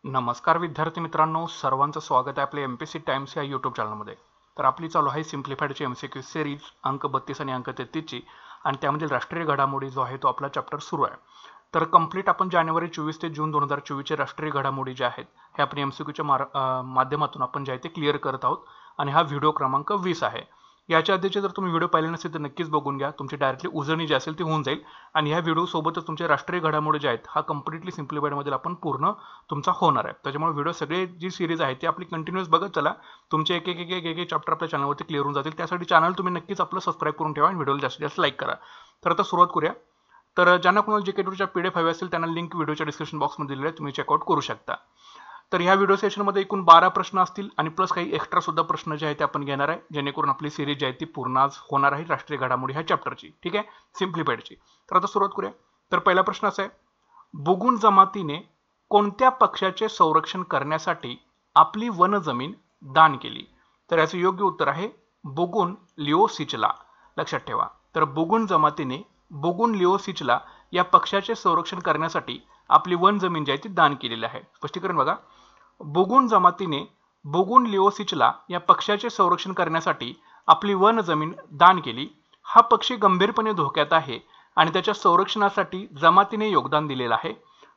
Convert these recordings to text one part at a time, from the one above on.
नमस्कार विद्यार्थी मित्रांनो, सर्वांचं स्वागत आहे आपल्या एमपीएससी टाइम्स या यूट्यूब चॅनलमध्ये। तर आपली चालू आहे सिम्प्लिफाईडची एमसीक्यू सिरीज अंक 32 आणि अंक 33 ची, आणि त्यामधील राष्ट्रीय घडामोडी जो आहे तो आपला चॅप्टर सुरू आहे। तर कंप्लीट आपण जानेवारी 24 ते जून 2024 चे राष्ट्रीय घडामोडी जे आहेत हे आपण एमसीक्यूच्या माध्यमातून आपण जे आहे ते क्लिअर करत आहोत, आणि हा व्हिडिओ क्रमांक 20 आहे। याच्या आधीचे जर तुम्ही व्हिडिओ पाहिले नसेल तर नक्कीच बघून घ्या, तुमची डायरेक्टली उजळणी जी असेल ती होऊन जाईल। आणि ह्या व्हिडिओ सोबतच तुमचे राष्ट्रीय घडामोडी जे आहेत हा कम्प्लिटली सिम्प्लिफाईड मध्ये आपण पूर्ण तुमचा होणार आहे। त्याच्यामुळे व्हिडिओ सगळे जी सिरीज आहे ती आपली कंटिन्यूअस बघत चला, तुमचे एक एक एक एक चॅप्टर आपल्या चॅनलवरती क्लिअर होऊन जातील। त्यासाठी चॅनल तुम्ही नक्कीच आपलं सबस्क्राईब करून ठेवा आणि व्हिडिओला जास्तीत जास्त लाईक करा। तर आता सुरुवात करूया। तर ज्यांना कोणाला जीके2च्या पीडीएफ हवे असेल त्यांना लिंक व्हिडिओच्या डिस्क्रिप्शन बॉक्समध्ये दिलेली आहे, तुम्ही चेकआउट करू शकता। तर ह्या व्हिडिओ सेशनमध्ये एकूण 12 प्रश्न असतील आणि प्लस काही एक्स्ट्रा सुद्धा प्रश्न जे आहेत ते आपण घेणार आहे, जेणेकरून आपली सिरीज जी आहे ती पूर्ण आज होणार आहे राष्ट्रीय घडामोडी ह्या चॅप्टरची। ठीक आहे, सिम्प्लिफाईडची। तर आता सुरुवात करूया। तर पहिला प्रश्न असा आहे, बुगुन जमातीने कोणत्या पक्षाचे संरक्षण करण्यासाठी आपली वन जमीन दान केली? तर याचे योग्य उत्तर आहे बुगुन लिओ सिचला। लक्षात ठेवा। तर बुगुन जमातीने बुगुन लिओ सिचला या पक्षाचे संरक्षण करण्यासाठी आपली वन जमीन जी आहे ती दान केलेली आहे। स्पष्टीकरण बघा, बुगुन जमातीने बुगुन लिओ सिचला या पक्षाचे संरक्षण करण्यासाठी आपली वन जमीन दान केली। हा पक्षी गंभीरपणे धोक्यात आहे आणि त्याच्या संरक्षणासाठी जमातीने योगदान दिलेलं आहे।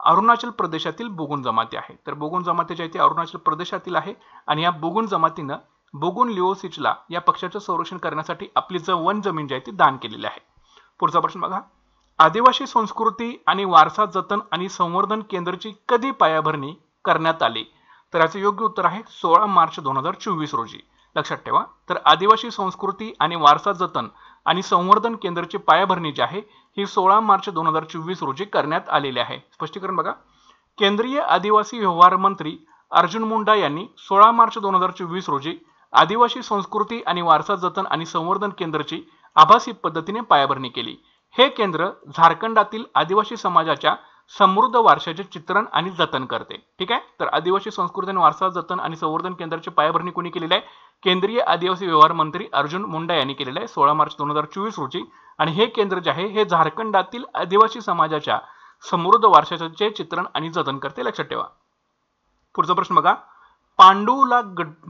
अरुणाचल प्रदेशातील बुगुन जमाती आहे। तर बुगुन जमाती जी आहे ती अरुणाचल प्रदेशातील आहे, आणि या बुगुन जमातीनं बुगुन लिओ सिचला या पक्षाचे संरक्षण करण्यासाठी आपली वन जमीन जी आहे ती दान केलेली आहे। पुढचा प्रश्न बघा, आदिवासी संस्कृती आणि वारसा जतन आणि संवर्धन केंद्राची कधी पायाभरणी करण्यात आली? तर याचे योग्य उत्तर आहे 16 मार्च 2024 रोजी। लक्षात ठेवा। तर आदिवासी संस्कृती आणि वारसा जतन आणि संवर्धन केंद्राची पायाभरणी जी आहे ही 16 मार्च 2024 रोजी करण्यात आलेली आहे। स्पष्टीकरण बघा, केंद्रीय आदिवासी व्यवहार मंत्री अर्जुन मुंडा यांनी 16 मार्च 2024 रोजी आदिवासी संस्कृती आणि वारसा जतन आणि संवर्धन केंद्राची आभासी पद्धतीने पायाभरणी केली। हे केंद्र झारखंडातील आदिवासी समाजाच्या समृद्ध वारशाचे चित्रण आणि जतन करते। ठीक आहे, तर आदिवासी संस्कृती आणि वारसा जतन आणि संवर्धन केंद्राची पायाभरणी कोणी केलेली आहे? केंद्रीय आदिवासी व्यवहार मंत्री अर्जुन मुंडा यांनी केलेले आहे 16 मार्च 2024 रोजी। आणि हे केंद्र जे आहे हे झारखंडातील आदिवासी समाजाच्या समृद्ध वारशाचे चित्रण आणि जतन करते। लक्षात ठेवा। पुढचा प्रश्न बघा, पांडुला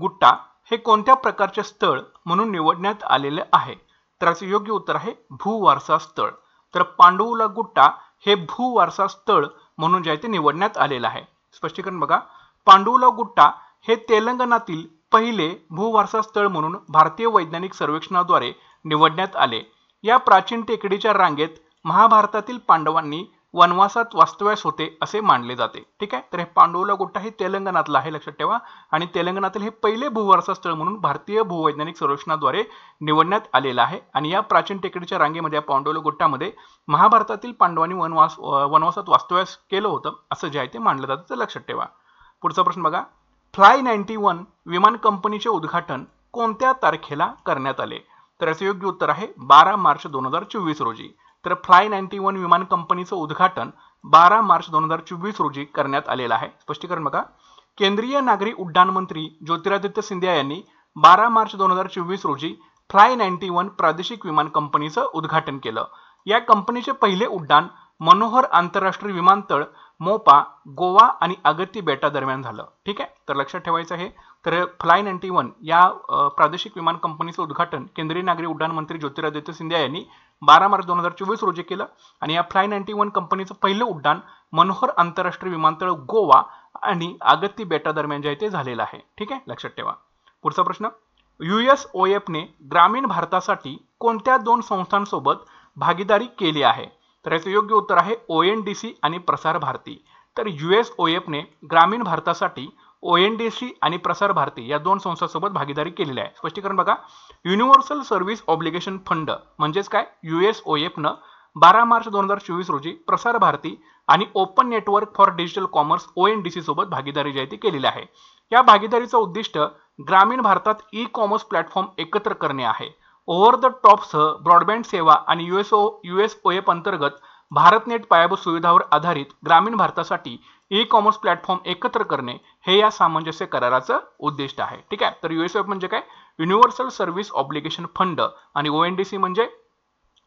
गुट्टा हे कोणत्या प्रकारचे स्थळ म्हणून निवडण्यात आलेले आहे? तर याचे योग्य उत्तर आहे भूवारसा स्थळ। तर पांडुला गुट्टा हे भूवारसा स्थळ म्हणून जे आहे ते निवडण्यात आलेलं आहे। स्पष्टीकरण बघा, पांडुला गुट्टा हे तेलंगणातील पहिले भूवारसा स्थळ म्हणून भारतीय वैज्ञानिक सर्वेक्षणाद्वारे निवडण्यात आले। या प्राचीन टेकडीच्या रांगेत महाभारतातील पांडवांनी वनवासात वास्तव्यास होते असे मानले जाते। ठीक आहे, तर हे पांडुला गुट्टा हे तेलंगणातलं आहे, लक्षात ठेवा। आणि तेलंगणातील हे पहिले भूवारसा स्थळ म्हणून भारतीय भूवैज्ञानिक सर्वेक्षणाद्वारे निवडण्यात आलेलं आहे। आणि या प्राचीन टेकडीच्या रांगेमध्ये पांडुला गुट्टामध्ये महाभारतातील पांडवांनी वनवासात वास्तव्यास केलं होतं असं जे आहे ते मानलं जातं, तर लक्षात ठेवा। पुढचा प्रश्न बघा, फ्लाय 91 विमान कंपनीचे उद्घाटन कोणत्या तारखेला करण्यात आले? तर याचे योग्य उत्तर आहे 12 मार्च 2024 रोजी। तर फ्लाय 91 विमान कंपनीचं उद्घाटन 12 मार्च 2024 रोजी करण्यात आलेलं आहे। स्पष्टीकरण बघा, केंद्रीय नागरी उड्डाण मंत्री ज्योतिरादित्य सिंधिया यांनी 12 मार्च 2024 रोजी फ्लाय 91 प्रादेशिक विमान कंपनीचं उद्घाटन केलं। या कंपनीचे पहिले उड्डाण मनोहर आंतरराष्ट्रीय विमानतळ मोपा गोवा आणि अगती बेटा दरम्यान झालं। ठीक आहे, तर लक्षात ठेवायचं आहे। तर फ्लाय 91 या प्रादेशिक विमान कंपनीचं उद्घाटन केंद्रीय नागरी उड्डाण मंत्री ज्योतिरादित्य सिंधिया यांनी 12 मार्च 2024 रोजी केलं, आणि या फ्लाय 91 कंपनीचं पहिलं उड्डाण मनोहर आंतरराष्ट्रीय विमानतळ गोवा आणि अगती बेटा दरम्यान जे आहे ते झालेलं आहे। ठीक आहे, लक्षात ठेवा। पुढचा प्रश्न, USOF ने ग्रामीण भारतासाठी कोणत्या दोन संस्थांसोबत भागीदारी केली आहे? तर याचे योग्य उत्तर आहे ONDC आणि प्रसार भारती। तर USOF ने ग्रामीण भारतासाठी ONDC आणि प्रसार भारती या दोन संस्थांसोबत भागीदारी केलेली आहे। स्पष्टीकरण बघा, युनिव्हर्सल सर्व्हिस ऑब्लिगेशन फंड म्हणजेच काय, USOF न 12 मार्च 2024 रोजी प्रसार भारती आणि open network for digital commerce ONDC सोबत भागीदारी जी आहे ती केलेली आहे। या भागीदारीचं उद्दिष्ट ग्रामीण भारतात ई-कॉमर्स प्लॅटफॉर्म एकत्र करणे आहे। ओव्हर द टॉपसह ब्रॉडबँड सेवा आणि USOF अंतर्गत भारतनेट पायाभूत सुविधावर आधारित ग्रामीण भारतासाठी ई-कॉमर्स प्लॅटफॉर्म एकत्र करणे हे या सामंजस्य कराराचं उद्दिष्ट आहे। ठीक आहे, तर USOF म्हणजे काय, युनिव्हर्सल सर्व्हिस ऑब्लिगेशन फंड, आणि ONDC म्हणजे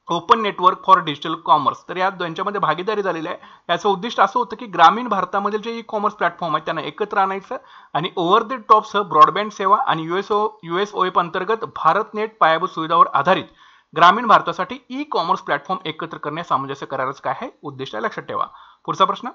open network for digital commerce. तर या दोनच्यामध्ये भागीदारी झालेली आहे. याचं उद्दिष्ट असं होतं की ग्रामीण भारतामधील जे ई कॉमर्स प्लॅटफॉर्म आहेत त्यांना एकत्र आणायचं आणि ओव्हर द टॉपसह ब्रॉडबँड सेवा आणि USOIP अंतर्गत भारत नेट पायाभूत सुविधावर आधारित ग्रामीण भारतासाठी ई कॉमर्स प्लॅटफॉर्म एकत्र करणे सामंजस्य कराराचं काय आहे उद्दिष्ट आहे, लक्षात ठेवा. पुढचा प्रश्न,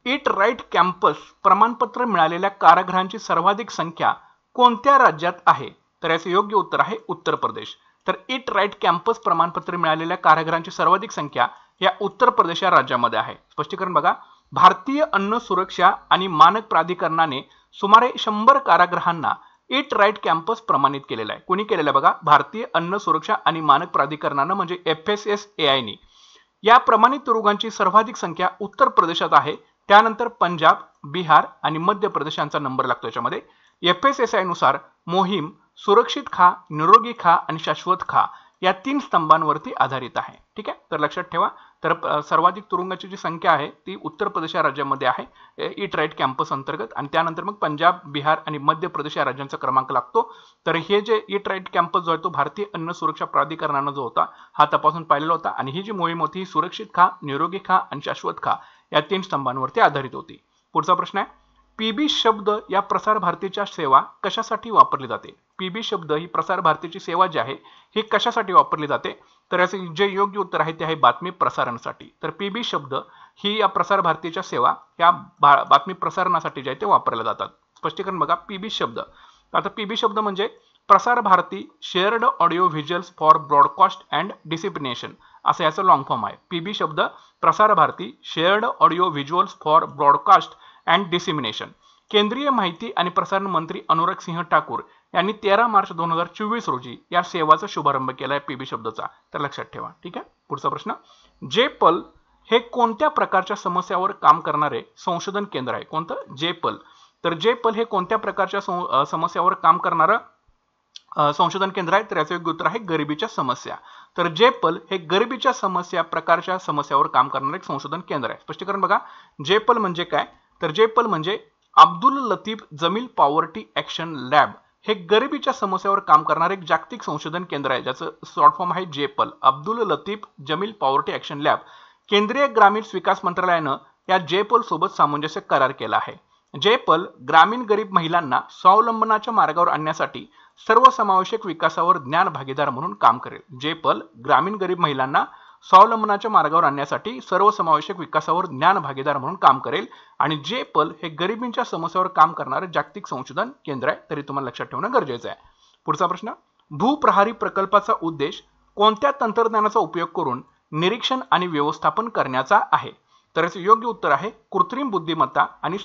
इट राईट कॅम्पस प्रमाणपत्र मिळालेल्या कारागृहांची सर्वाधिक संख्या कोणत्या राज्यात आहे? तर याचे योग्य उत्तर आहे उत्तर प्रदेश. तर इट राईट कॅम्पस प्रमाणपत्र मिळालेल्या कारागृहांची सर्वाधिक संख्या या उत्तर प्रदेश या राज्यामध्ये आहे. स्पष्टीकरण बघा, भारतीय अन्न सुरक्षा आणि मानक प्राधिकरणाने सुमारे 100 कारागृहांना इट राईट कॅम्पस प्रमाणित केलेला आहे. कोणी केलेला बघा, भारतीय अन्न सुरक्षा आणि मानक प्राधिकरणानं म्हणजे FSSAI ने. या प्रमाणित तुरुंगांची सर्वाधिक संख्या उत्तर प्रदेशात आहे. त्यानंतर पंजाब, बिहार आणि मध्य प्रदेश यांचा नंबर लागतो याच्यामध्ये. FSSAI नुसार मोहीम सुरक्षित खा, निरोगी खा आणि शाश्वत खा या 3 स्तंभांवरती आधारित आहे. ठीक आहे, तर लक्षात ठेवा. तर सर्वाधिक तुरुंगाची जी संख्या आहे ती उत्तर प्रदेश या राज्यामध्ये आहे इट राईट कॅम्पस अंतर्गत, आणि त्यानंतर मग पंजाब, बिहार आणि मध्य प्रदेश या राज्यांचा क्रमांक लागतो. तर हे जे इट राईट कॅम्पस जो आहे तो भारतीय अन्न सुरक्षा प्राधिकरणानं जो होता हा तपासून पाहिलेला होता, आणि ही जी मोहीम होती ही सुरक्षित खा, निरोगी खा आणि शाश्वत खा या 3 स्तंभांवरती आधारित होती. पुढचा प्रश्न आहे, PB शब्द या प्रसार भारतीच्या सेवा कशासाठी वापरली जाते? PB शब्द ही प्रसार भारतीची सेवा जी आहे ही कशासाठी वापरली जाते? तर याचे जे योग्य उत्तर आहे ते आहे बातमी प्रसारणासाठी. तर PB शब्द ही या प्रसार भारतीच्या सेवा या बातमी प्रसारणासाठी जे आहे ते वापरल्या जातात. स्पष्टीकरण बघा, PB शब्द. आता PB शब्द म्हणजे Prasar Bharati shared audio visuals for broadcast and dissemination असं याचं लॉंग फॉर्म आहे. PB शब्द Prasar Bharati shared audio visuals for broadcast and dissemination. केंद्रीय माहिती आणि प्रसारण मंत्री अनुराग सिंह ठाकूर यांनी 13 मार्च 2024 रोजी या सेवाचा शुभारंभ केला आहे PB शब्दाचा. तर लक्षात ठेवा. ठीक आहे, पुढचा प्रश्न, जेपल हे कोणत्या प्रकारच्या समस्यावर काम करणारे संशोधन केंद्र आहे? कोणतं? जेपल. तर जेपल हे कोणत्या प्रकारच्या समस्यावर काम करणारं संशोधन केंद्र आहे? तर याचं योग्य उत्तर आहे गरिबीच्या समस्या. तर जेपल हे गरिबीच्या प्रकारच्या समस्यावर काम करणारे एक संशोधन केंद्र आहे. स्पष्टीकरण बघा, जेपल म्हणजे काय? तर जेपल म्हणजे Abdul Latif Jamil poverty action lab हे गरिबीच्या समस्यावर काम करणारे एक जागतिक संशोधन केंद्र आहे, ज्याचं शॉर्ट फॉर्म आहे JPAL, Abdul Latif Jamil poverty action lab. केंद्रीय ग्रामीण विकास मंत्रालयानं या जेपल सोबत सामंजस्य करार केला आहे. जेपल ग्रामीण गरीब महिलांना स्वावलंबनाच्या मार्गावर आणण्यासाठी सर्वसमावेशक विकासावर ज्ञान भागीदार म्हणून काम करेल. जेपल ग्रामीण गरीब महिलांना स्वावलंबनाच्या मार्गावर आणण्यासाठी सर्वसमावेशक विकासावर ज्ञान भागीदार म्हणून काम करेल, आणि जेपल हे गरिबींच्या समस्यावर काम करणारे जागतिक संशोधन केंद्र आहे. तरी तुम्हाला लक्षात ठेवणं गरजेचं आहे. पुढचा प्रश्न, भूप्रहारी प्रकल्पाचा उद्देश कोणत्या तंत्रज्ञानाचा उपयोग करून निरीक्षण आणि व्यवस्थापन करण्याचा आहे? तर याचे योग्य उत्तर आहे कृत्रिम बुद्धिमत्ता आणि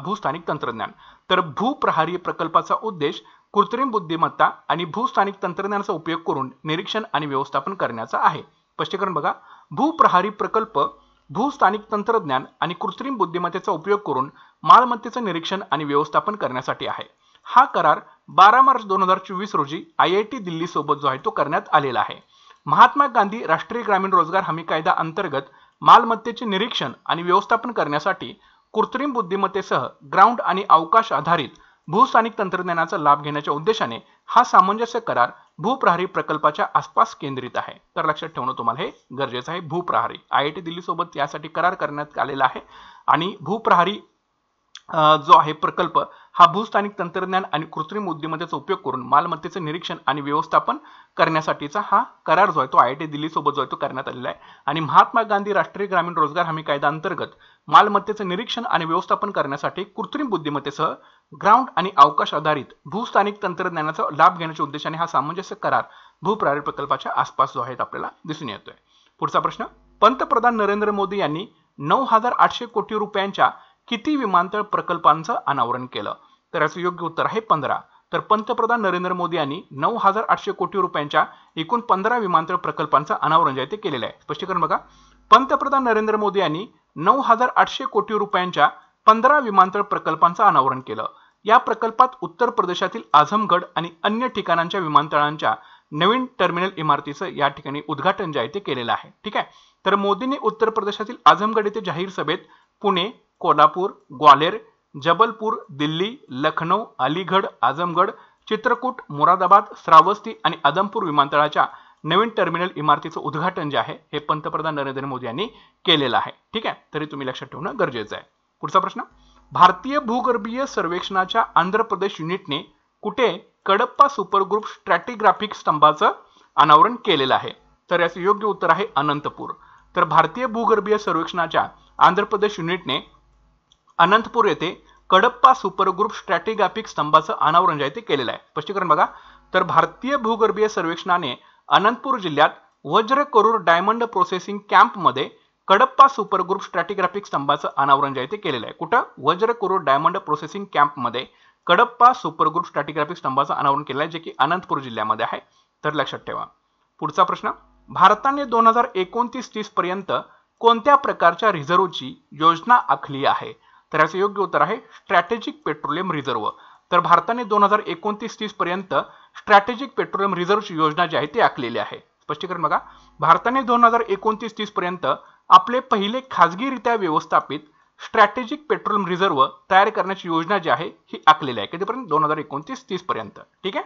भूस्थानिक तंत्रज्ञान. तर भूप्रहारी प्रकल्पाचा उद्देश कृत्रिम बुद्धिमत्ता आणि भूस्थानिक तंत्रज्ञानाचा उपयोग करून निरीक्षण आणि व्यवस्थापन करण्याचा आहे. स्पष्टीकरण बघा, भूप्रहारी प्रकल्प भूस्थानिक तंत्रज्ञान आणि कृत्रिम बुद्धिमत्तेचा उपयोग करून मालमत्तेचं निरीक्षण आणि व्यवस्थापन करण्यासाठी आहे. हा करार 12 मार्च 2024 रोजी IIT दिल्ली सोबत जो आहे तो करण्यात आलेला आहे. महात्मा गांधी राष्ट्रीय ग्रामीण रोजगार हमी कायदा अंतर्गत मालमत्तेचे निरीक्षण आणि व्यवस्थापन करण्यासाठी कृत्रिम बुद्धिमत्तेसह ग्राउंड आणि अवकाश आधारित भूस्थानिक तंत्रज्ञानाचा लाभ घेण्याच्या उद्देशाने हा सामंजस्य करार भूप्रहारी प्रकल्पाच्या आसपास केंद्रित आहे. तर लक्षात ठेवणं तुम्हाला हे गरजेचं आहे. भूप्रहारी IIT दिल्ली सोबत यासाठी करार करण्यात आलेला आहे, आणि भूप्रहारी जो आहे प्रकल्प हा भूस्थानिक तंत्रज्ञान आणि कृत्रिम बुद्धिमत्तेचा उपयोग करून मालमत्तेचं निरीक्षण आणि व्यवस्थापन करण्यासाठीचा हा करार जो आहे तो IIT दिल्ली सोबत जो आहे तो करण्यात आलेला आहे. आणि महात्मा गांधी राष्ट्रीय ग्रामीण रोजगार हमी कायदा अंतर्गत मालमत्तेचं निरीक्षण आणि व्यवस्थापन करण्यासाठी कृत्रिम बुद्धिमत्तेसह ग्राउंड आणि अवकाश आधारित भूस्थानिक तंत्रज्ञानाचा लाभ घेण्याच्या उद्देशाने हा सामंजस्य करार भूप्रहारी प्रकल्पाच्या आसपास जो आहे आपल्याला दिसून येतोय. पुढचा प्रश्न, पंतप्रधान नरेंद्र मोदी यांनी 9,800 कोटी रुपयांच्या किती विमानतळ प्रकल्पांचं अनावरण केलं? तर याचं योग्य उत्तर आहे 15. तर पंतप्रधान नरेंद्र मोदी यांनी 9,800 कोटी रुपयांच्या एकूण 15 विमानतळ प्रकल्पांचं अनावरण जे आहे ते केलेलं आहे. स्पष्टीकरण बघा, पंतप्रधान नरेंद्र मोदी यांनी 9,800 कोटी रुपयांच्या 15 विमानतळ प्रकल्पांचं अनावरण केलं. या प्रकल्पात उत्तर प्रदेशातील आझमगड आणि अन्य ठिकाणांच्या विमानतळांच्या नवीन टर्मिनल इमारतीचं या ठिकाणी उद्घाटन जे आहे ते केलेलं आहे. ठीक आहे, तर मोदींनी उत्तर प्रदेशातील आझमगड येथे जाहीर सभेत पुणे, कोल्हापूर, ग्वाल्हेर, जबलपूर, दिल्ली, लखनौ, अलीगढ, आझमगड, चित्रकूट, मुरादाबाद, श्रावस्ती आणि आदमपूर विमानतळाच्या नवीन टर्मिनल इमारतीचं उद्घाटन जे आहे हे पंतप्रधान नरेंद्र मोदी यांनी केलेलं आहे. ठीक आहे, तरी तुम्ही लक्षात ठेवणं गरजेचं आहे. पुढचा प्रश्न, भारतीय भूगर्भीय सर्वेक्षणाच्या आंध्र प्रदेश युनिटने कुठे कडप्पा सुपरग्रुप स्ट्रॅटिग्राफिक स्तंभाचं अनावरण केलेलं आहे? तर याचं योग्य उत्तर आहे अनंतपूर. तर भारतीय भूगर्भीय सर्वेक्षणाच्या आंध्र प्रदेश युनिटने अनंतपूर येथे कडप्पा सुपरग्रुप स्ट्रॅटिग्राफिक स्तंभाचं अनावरण जे आहे ते केलेलं आहे. स्पष्टीकरण बघा, तर भारतीय भूगर्भीय सर्वेक्षणाने अनंतपूर जिल्ह्यात वज्र करूर डायमंड प्रोसेसिंग कॅम्प मध्ये कडप्पा सुपरग्रुप स्ट्रॅटिग्राफिक स्तंभाचं अनावरण जे आहे ते केलेलं आहे. कुठं? वज्र करूर डायमंड प्रोसेसिंग कॅम्प मध्ये कडप्पा सुपरग्रुप स्ट्रॅटिग्राफिक स्तंभाचं अनावरण केलं आहे, जे की अनंतपूर जिल्ह्यामध्ये आहे. तर लक्षात ठेवा. पुढचा प्रश्न, भारताने 2029-30 पर्यंत कोणत्या प्रकारच्या रिझर्व्हची योजना आखली आहे? तर याचं योग्य उत्तर आहे स्ट्रॅटेजिक पेट्रोलियम रिझर्व्ह. तर भारताने 2029-30 पर्यंत स्ट्रॅटेजिक पेट्रोलियम रिझर्व्हची योजना जी आहे ती आखलेली आहे. स्पष्टीकरण बघा, भारताने 2029-30 पर्यंत आपले पहिले खाजगीरित्या व्यवस्थापित स्ट्रॅटेजिक पेट्रोलियम रिझर्व्ह तयार करण्याची योजना जी आहे ही आखलेली आहे. कधीपर्यंत? 2029-30 पर्यंत. ठीक आहे,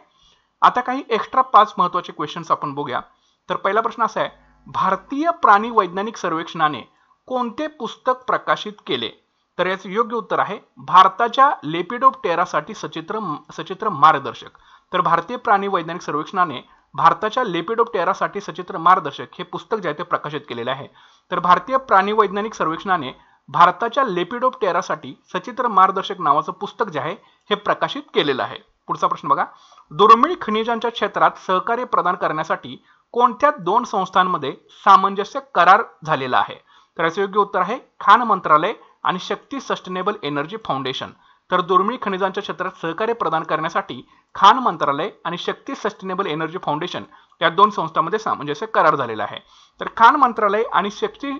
आता काही एक्स्ट्रा 5 महत्त्वाचे क्वेश्चन्स आपण बघूया. तर पहिला प्रश्न असा आहे, भारतीय प्राणी वैज्ञानिक सर्वेक्षणाने कोणते पुस्तक प्रकाशित केले? तर याचे योग्य उत्तर आहे भारताच्या लेपिडोप्टेरासाठी सचित्र मार्गदर्शक. तर भारतीय प्राणी वैज्ञानिक सर्वेक्षणाने भारताच्या लेपिडोप्टेरासाठी सचित्र मार्गदर्शक हे पुस्तक जे आहे ते प्रकाशित केलेले आहे. तर भारतीय प्राणी वैज्ञानिक सर्वेक्षणाने भारताच्या लेपिडोप्टेरासाठी सचित्र मार्गदर्शक नावाचं पुस्तक जे आहे हे प्रकाशित केलेलं आहे. पुढचा प्रश्न बघा, दुर्मिळ खनिजांच्या क्षेत्रात सहकार्य प्रदान करण्यासाठी कोणत्या 2 संस्थांमध्ये सामंजस्य करार झालेला आहे? तर याचे योग्य उत्तर आहे खाण मंत्रालय आणि शक्ती सस्टेनेबल एनर्जी फाउंडेशन. तर दुर्मिळ खनिजांच्या क्षेत्रात सहकार्य प्रदान करण्यासाठी खाण मंत्रालय आणि शक्ती सस्टेनेबल एनर्जी फाउंडेशन या 2 संस्थांमध्ये सामंजस्य करार झालेला आहे. तर खाण मंत्रालय आणि शक्ती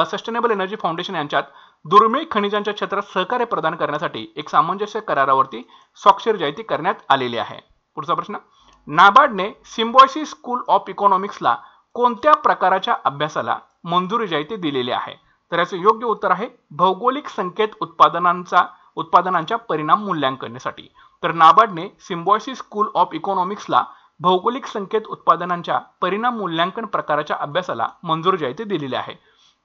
सस्टेनेबल एनर्जी फाउंडेशन यांच्यात दुर्मिळ खनिजांच्या क्षेत्रात सहकार्य प्रदान करण्यासाठी एक सामंजस्य करारावरती स्वाक्षरी करण्यात आलेली आहे. पुढचा प्रश्न, नाबार्डने सिम्बायोसिस स्कूल ऑफ इकॉनॉमिक्सला कोणत्या प्रकारच्या अभ्यासाला मंजुरी जी दिलेली आहे? तर याचे योग्य उत्तर आहे भौगोलिक संकेत उत्पादनांच्या परिणाम मूल्यांकनासाठी. तर नाबार्डने सिम्बायोसिस स्कूल ऑफ इकॉनॉमिक्सला भौगोलिक संकेत उत्पादनांच्या परिणाम मूल्यांकन प्रकाराच्या अभ्यासाला मंजुरी जी दिलेली आहे.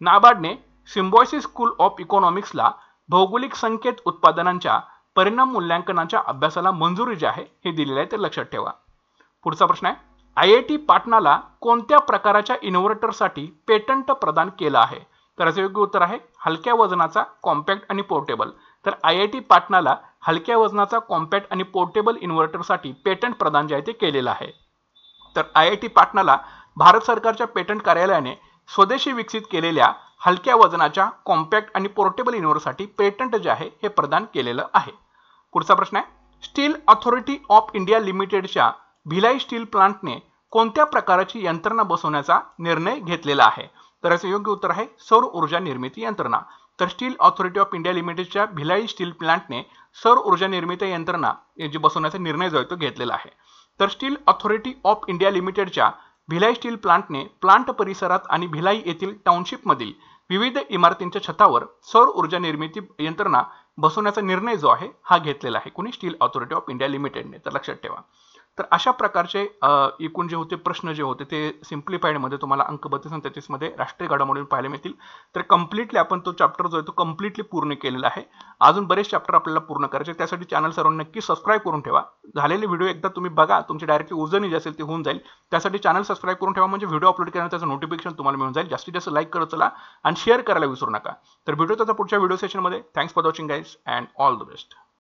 नाबार्डने सिम्बायोसिस स्कूल ऑफ इकॉनॉमिक्सला भौगोलिक संकेत उत्पादनांच्या परिणाम मूल्यांकनाच्या अभ्यासाला मंजुरी जी आहे हे दिलेली आहे, ते लक्षात ठेवा. पुढचा प्रश्न आहे, IIT पाटणाला कोणत्या प्रकारच्या इन्व्हर्टरसाठी पेटंट प्रदान केलं आहे? तर याचे योग्य उत्तर आहे हलक्या वजनाचा, कॉम्पॅक्ट आणि पोर्टेबल. तर IIT पाटणाला हलक्या वजनाचा, कॉम्पॅक्ट आणि पोर्टेबल इन्व्हर्टरसाठी पेटंट प्रदान जे आहे ते केलेलं आहे. तर IIT पाटणाला भारत सरकारच्या पेटंट कार्यालयाने स्वदेशी विकसित केलेल्या हलक्या वजनाच्या, कॉम्पॅक्ट आणि पोर्टेबल इन्व्हर्टरसाठी पेटंट जे आहे हे प्रदान केलेलं आहे. पुढचा प्रश्न आहे, स्टील अथॉरिटी ऑफ इंडिया लिमिटेडच्या भिलाई स्टील प्लांटने कोणत्या प्रकारची यंत्रणा बसवण्याचा निर्णय घेतलेला आहे? तर याचे योग्य उत्तर आहे सौर ऊर्जा निर्मिती यंत्रणा. तर स्टील अथॉरिटी ऑफ इंडिया लिमिटेडच्या भिलाई स्टील प्लांटने सौर ऊर्जा निर्मिती यंत्रणा जी बसवण्याचा निर्णय जो आहे तो घेतलेला आहे. तर स्टील अथॉरिटी ऑफ इंडिया लिमिटेडच्या भिलाई स्टील प्लांटने प्लांट परिसरात आणि भिलाई येथील टाउनशिपमधील विविध इमारतींच्या छतावर सौर ऊर्जा निर्मिती यंत्रणा बसवण्याचा निर्णय जो आहे हा घेतलेला आहे. कोणी? स्टील अथॉरिटी ऑफ इंडिया लिमिटेडने. तर लक्षात ठेवा. तर अशा प्रकारचे एकूण जे होते प्रश्न जे होते ते सिम्प्लिफाईड मध्ये तुम्हाला अंक 32 आणि 33 मध्ये राष्ट्रीय घडामोडी पाहायला मिळतील. तर कम्प्लिटली आपण तो चॅप्टर जो आहे तो कम्प्लिटली पूर्ण केलेला आहे. अजून बरेच चॅप्टर आपल्याला पूर्ण करायचे, त्यासाठी चॅनल सर्वांनी नक्की सबस्क्राईब करून ठेवा. झालेले व्हिडिओ एकदा तुम्ही बघा, तुमची डायरेक्टली उजळणी जी असेल ती होऊन जाईल. त्यासाठी चॅनल सबस्क्राईब करून ठेवा, म्हणजे व्हिडिओ अपलोड केल्यानंतर त्याचं नोटिफिकेशन तुम्हाला मिळून जाईल. जास्तीत जास्त लाईक करत चला आणि शेअर करायला विसरू नका. तर भेटूया आता पुढच्या व्हिडिओ सेशनमध्ये. Thanks for watching guys and all the best.